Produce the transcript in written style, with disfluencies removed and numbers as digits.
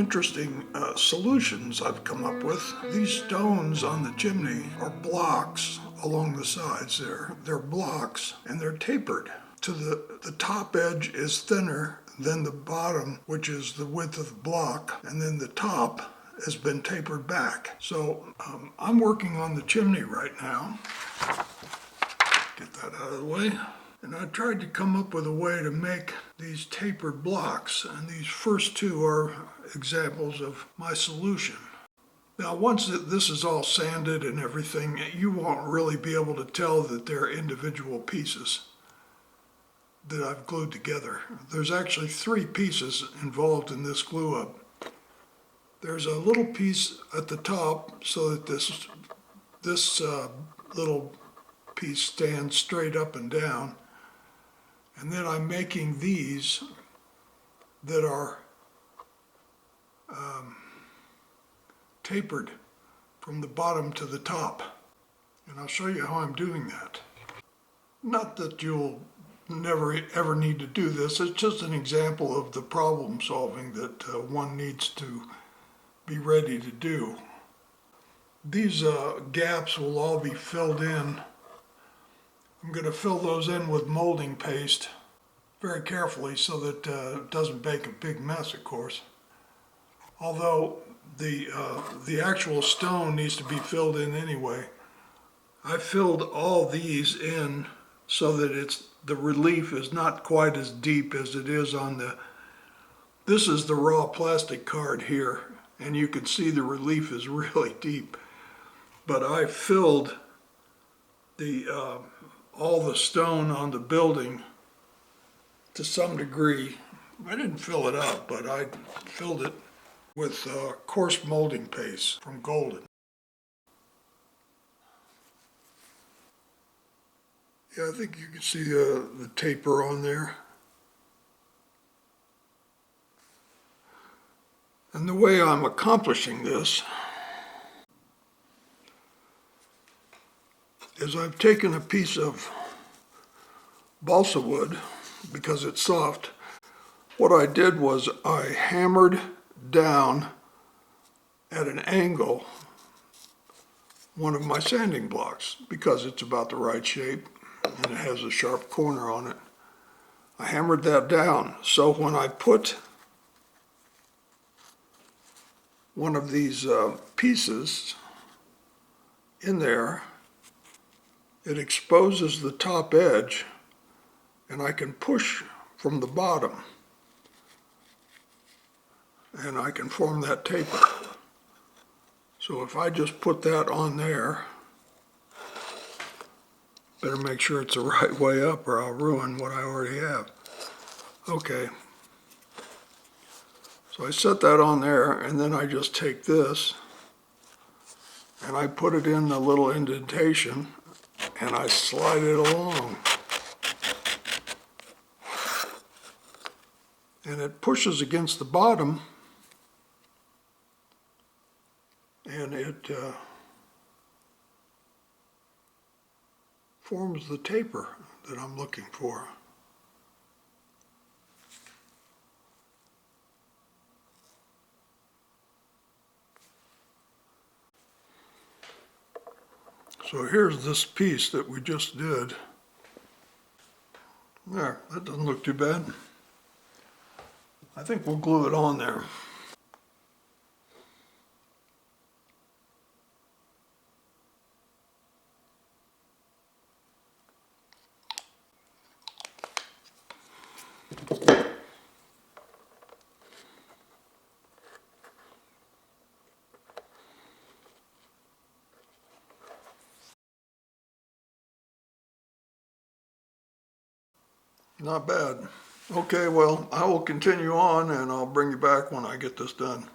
interesting solutions I've come up with. These stones on the chimney are blocks along the sides there. They're blocks and they're tapered. To the top edge is thinner than the bottom, which is the width of the block, and then the top has been tapered back. So I'm working on the chimney right now. Get that out of the way. And I tried to come up with a way to make these tapered blocks, and these first two are examples of my solution. Now once this is all sanded and everything, you won't really be able to tell that they're individual pieces that I've glued together. There's actually 3 pieces involved in this glue up. There's a little piece at the top so that this little piece stands straight up and down. And then I'm making these that are tapered from the bottom to the top. And I'll show you how I'm doing that. Not that you'll never ever need to do this, it's just an example of the problem solving that one needs to be ready to do. These gaps will all be filled in. I'm going to fill those in with molding paste very carefully so that it doesn't make a big mess, of course. Although the actual stone needs to be filled in anyway. I filled all these in so that the relief is not quite as deep as it is on this is the raw plastic card here, and you can see the relief is really deep. But I filled all the stone on the building to some degree. I didn't fill it up, but I filled it with coarse molding paste from Golden. Yeah, I think you can see the taper on there. And the way I'm accomplishing this is I've taken a piece of balsa wood because it's soft. What I did was I hammered down at an angle one of my sanding blocks because it's about the right shape and it has a sharp corner on it. I hammered that down, so when I put one of these pieces in there, it exposes the top edge and I can push from the bottom and I can form that taper. So if I just put that on there, better make sure it's the right way up or I'll ruin what I already have. Okay. So I set that on there and then I just take this and I put it in the little indentation and I slide it along. And it pushes against the bottom and it forms the taper that I'm looking for. So here's this piece that we just did. There, that doesn't look too bad. I think we'll glue it on there. Not bad. Okay, well, I will continue on and I'll bring you back when I get this done.